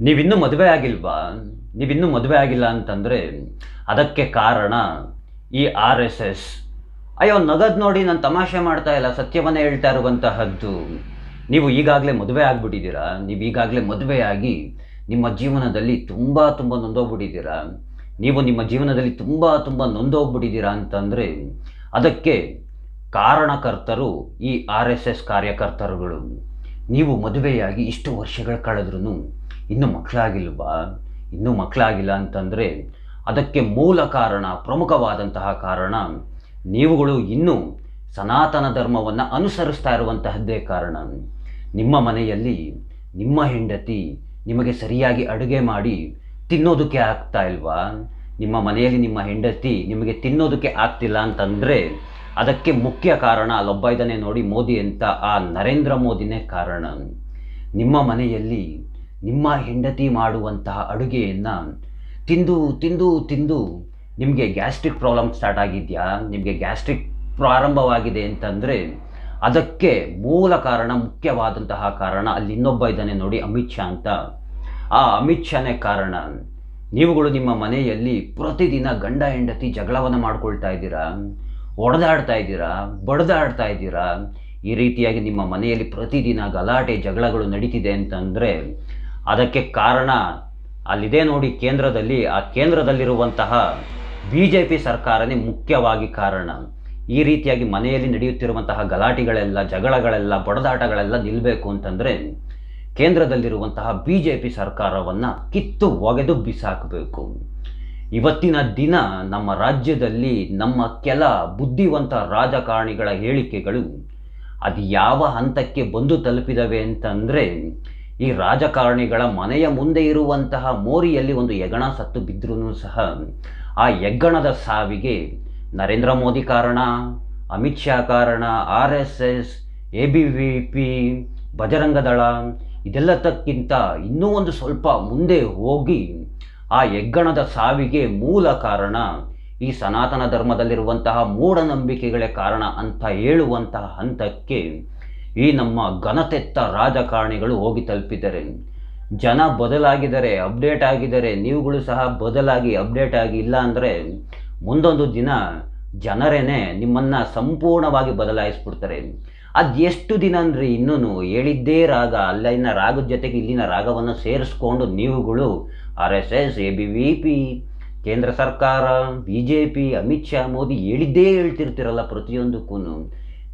ನೀವಿನ್ನೂ ಮದುವೆ ಆಗಿಲ್ವಾ? ನೀವಿನ್ನೂ ಮದುವೆ ಆಗಿಲ್ಲ ಅಂತಂದರೆ ಅದಕ್ಕೆ ಕಾರಣ ಈ ಆರ್ ಎಸ್ ಎಸ್. ಅಯ್ಯೋ ನಗದು ನೋಡಿ ನಾನು ತಮಾಷೆ ಮಾಡ್ತಾ ಇಲ್ಲ, ಸತ್ಯವನ್ನೇ ಹೇಳ್ತಾ ಇರುವಂತಹದ್ದು. ನೀವು ಈಗಾಗಲೇ ಮದುವೆ ಆಗಿಬಿಟ್ಟಿದ್ದೀರಾ. ನೀವು ಈಗಾಗಲೇ ಮದುವೆಯಾಗಿ ನಿಮ್ಮ ಜೀವನದಲ್ಲಿ ತುಂಬ ತುಂಬ ನೊಂದೋಗ್ಬಿಟ್ಟಿದ್ದೀರಾ. ನೀವು ನಿಮ್ಮ ಜೀವನದಲ್ಲಿ ತುಂಬ ನೊಂದೋಗ್ಬಿಟ್ಟಿದ್ದೀರಾ ಅಂತಂದರೆ ಅದಕ್ಕೆ ಕಾರಣಕರ್ತರು ಈ ಆರ್ ಎಸ್ ಎಸ್ ಕಾರ್ಯಕರ್ತರುಗಳು. ನೀವು ಮದುವೆಯಾಗಿ ಇಷ್ಟು ವರ್ಷಗಳು ಕಳೆದ್ರೂ ಇನ್ನೂ ಮಕ್ಕಳಾಗಿಲ್ವಾ? ಇನ್ನೂ ಮಕ್ಕಳಾಗಿಲ್ಲ ಅಂತಂದರೆ ಅದಕ್ಕೆ ಮೂಲ ಕಾರಣ, ಪ್ರಮುಖವಾದಂತಹ ಕಾರಣ, ನೀವುಗಳು ಇನ್ನೂ ಸನಾತನ ಧರ್ಮವನ್ನು ಅನುಸರಿಸ್ತಾ ಇರುವಂತಹದ್ದೇ ಕಾರಣ. ನಿಮ್ಮ ಮನೆಯಲ್ಲಿ ನಿಮ್ಮ ಹೆಂಡತಿ ನಿಮಗೆ ಸರಿಯಾಗಿ ಅಡುಗೆ ಮಾಡಿ ತಿನ್ನೋದಕ್ಕೆ ಆಗ್ತಾ ಇಲ್ವಾ? ನಿಮ್ಮ ಮನೆಯಲ್ಲಿ ನಿಮ್ಮ ಹೆಂಡತಿ ನಿಮಗೆ ತಿನ್ನೋದಕ್ಕೆ ಆಗ್ತಿಲ್ಲ ಅಂತಂದರೆ ಅದಕ್ಕೆ ಮುಖ್ಯ ಕಾರಣ ಅಲ್ಲೊಬ್ಬ ಇದ್ದಾನೆ ನೋಡಿ, ಮೋದಿ ಅಂತ, ಆ ನರೇಂದ್ರ ಮೋದಿನೇ ಕಾರಣ. ನಿಮ್ಮ ಮನೆಯಲ್ಲಿ ನಿಮ್ಮ ಹೆಂಡತಿ ಮಾಡುವಂತಹ ಅಡುಗೆಯನ್ನು ತಿಂದು ತಿಂದು ತಿಂದು ನಿಮಗೆ ಗ್ಯಾಸ್ಟ್ರಿಕ್ ಪ್ರಾಬ್ಲಮ್ ಸ್ಟಾರ್ಟ್ ಆಗಿದೆಯಾ? ನಿಮಗೆ ಗ್ಯಾಸ್ಟ್ರಿಕ್ ಪ್ರಾರಂಭವಾಗಿದೆ ಅಂತಂದರೆ ಅದಕ್ಕೆ ಮೂಲ ಕಾರಣ, ಮುಖ್ಯವಾದಂತಹ ಕಾರಣ ಅಲ್ಲಿ ಇನ್ನೊಬ್ಬ ಇದ್ದಾನೆ ನೋಡಿ, ಅಮಿತ್ ಶಾ ಅಂತ. ಆ ಅಮಿತ್ ಶಾನೇ ಕಾರಣ. ನೀವುಗಳು ನಿಮ್ಮ ಮನೆಯಲ್ಲಿ ಪ್ರತಿದಿನ ಗಂಡ ಹೆಂಡತಿ ಜಗಳವನ್ನು ಮಾಡ್ಕೊಳ್ತಾ ಇದ್ದೀರಾ, ಹೊಡೆದಾಡ್ತಾ ಇದ್ದೀರಾ, ಬಡ್ದಾಡ್ತಾ ಇದ್ದೀರಾ. ಈ ರೀತಿಯಾಗಿ ನಿಮ್ಮ ಮನೆಯಲ್ಲಿ ಪ್ರತಿದಿನ ಗಲಾಟೆ ಜಗಳಗಳು ನಡೀತಿದೆ ಅಂತಂದರೆ ಅದಕ್ಕೆ ಕಾರಣ ಅಲ್ಲಿದೆ ನೋಡಿ ಕೇಂದ್ರದಲ್ಲಿ. ಆ ಕೇಂದ್ರದಲ್ಲಿರುವಂತಹ BJP ಸರ್ಕಾರನೇ ಮುಖ್ಯವಾಗಿ ಕಾರಣ. ಈ ರೀತಿಯಾಗಿ ಮನೆಯಲ್ಲಿ ನಡೆಯುತ್ತಿರುವಂತಹ ಗಲಾಟೆಗಳೆಲ್ಲ, ಜಗಳಗಳೆಲ್ಲ, ಬಡದಾಟಗಳೆಲ್ಲ ನಿಲ್ಲಬೇಕು ಅಂತಂದರೆ ಕೇಂದ್ರದಲ್ಲಿರುವಂತಹ BJP ಸರ್ಕಾರವನ್ನು ಕಿತ್ತು ಒಗೆದು ಬಿಸಾಕಬೇಕು. ಇವತ್ತಿನ ದಿನ ನಮ್ಮ ರಾಜ್ಯದಲ್ಲಿ ನಮ್ಮ ಕೆಲ ಬುದ್ಧಿವಂತ ರಾಜಕಾರಣಿಗಳ ಹೇಳಿಕೆಗಳು ಅದು ಯಾವ ಹಂತಕ್ಕೆ ಬಂದು ತಲುಪಿದವೆ ಅಂತಂದರೆ, ಈ ರಾಜಕಾರಣಿಗಳ ಮನೆಯ ಮುಂದೆ ಇರುವಂತಹ ಮೋರಿಯಲ್ಲಿ ಒಂದು ಹೆಗ್ಗಣ ಸತ್ತು ಬಿದ್ದರೂ ಸಹ ಆ ಹೆಗ್ಗಣದ ಸಾವಿಗೆ ನರೇಂದ್ರ ಮೋದಿ ಕಾರಣ, ಅಮಿತ್ ಶಾ ಕಾರಣ, RSS, ABVP, ಬಜರಂಗ ದಳ, ಇದೆಲ್ಲದಕ್ಕಿಂತ ಇನ್ನೂ ಒಂದು ಸ್ವಲ್ಪ ಮುಂದೆ ಹೋಗಿ ಆ ಹೆಗ್ಗಣದ ಸಾವಿಗೆ ಮೂಲ ಕಾರಣ ಈ ಸನಾತನ ಧರ್ಮದಲ್ಲಿರುವಂತಹ ಮೂಢನಂಬಿಕೆಗಳೇ ಕಾರಣ ಅಂತ ಹೇಳುವಂತಹ ಹಂತಕ್ಕೆ ಈ ನಮ್ಮ ಘನತೆತ್ತ ರಾಜಕಾರಣಿಗಳು ಹೋಗಿ ತಲುಪಿದ್ದಾರೆ. ಜನ ಬದಲಾಗಿದ್ದಾರೆ, ಅಪ್ಡೇಟ್ ಆಗಿದ್ದಾರೆ. ನೀವುಗಳು ಸಹ ಬದಲಾಗಿ ಅಪ್ಡೇಟ್ ಆಗಿ, ಇಲ್ಲ ಅಂದರೆ ಮುಂದೊಂದು ದಿನ ಜನರೇನೆ ನಿಮ್ಮನ್ನು ಸಂಪೂರ್ಣವಾಗಿ ಬದಲಾಯಿಸ್ಬಿಡ್ತಾರೆ. ಅದು ಎಷ್ಟು ದಿನ ಅಂದ್ರಿ? ಇನ್ನೂ ಹೇಳಿದ್ದೇ ರಾಗ, ಅಲ್ಲಿನ ರಾಗದ ಜೊತೆಗೆ ಇಲ್ಲಿನ ರಾಗವನ್ನು ಸೇರಿಸ್ಕೊಂಡು ನೀವುಗಳು RSS, ABVP, ಕೇಂದ್ರ ಸರ್ಕಾರ, BJP, ಅಮಿತ್ ಶಾ, ಮೋದಿ ಹೇಳಿದ್ದೇ ಹೇಳ್ತಿರ್ತಿರಲ್ಲ ಪ್ರತಿಯೊಂದಕ್ಕೂ.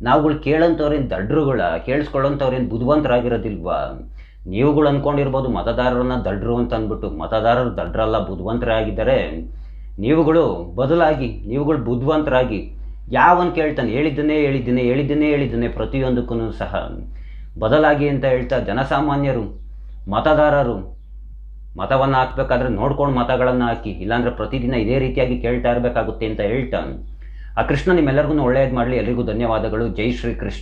ನಾವುಗಳು ಕೇಳೋಂಥವ್ರೇನು ದಡ್ರುಗಳ, ಕೇಳಿಸ್ಕೊಳ್ಳೋಂಥವ್ರೇನು ಬುದ್ಧಿವಂತರಾಗಿರೋದಿಲ್ವಾ? ನೀವುಗಳು ಅಂದ್ಕೊಂಡಿರ್ಬೋದು ಮತದಾರರನ್ನು ದಡ್ರು ಅಂತ ಅಂದ್ಬಿಟ್ಟು. ಮತದಾರರು ದಡ್ರಲ್ಲ, ಬುದ್ಧಿವಂತರಾಗಿದ್ದಾರೆ. ನೀವುಗಳು ಬದಲಾಗಿ, ನೀವುಗಳು ಬುದ್ಧಿವಂತರಾಗಿ. ಯಾವನ್ ಕೇಳ್ತಾನೆ? ಹೇಳಿದ್ದನ್ನೇ ಪ್ರತಿಯೊಂದಕ್ಕೂ ಸಹ ಬದಲಾಗಿ ಅಂತ ಹೇಳ್ತಾ ಜನಸಾಮಾನ್ಯರು, ಮತದಾರರು ಮತವನ್ನು ಹಾಕಬೇಕಾದ್ರೆ ನೋಡ್ಕೊಂಡು ಮತಗಳನ್ನು ಹಾಕಿ, ಇಲ್ಲಾಂದರೆ ಪ್ರತಿದಿನ ಇದೇ ರೀತಿಯಾಗಿ ಕೇಳ್ತಾ ಇರಬೇಕಾಗುತ್ತೆ ಅಂತ ಹೇಳ್ತಾ, ಆ ಕೃಷ್ಣ ನಿಮ್ಮೆಲ್ಲರಿಗೂ ಒಳ್ಳೆಯದು ಮಾಡಲಿ. ಎಲ್ರಿಗೂ ಧನ್ಯವಾದಗಳು. ಜೈ ಶ್ರೀ ಕೃಷ್ಣ.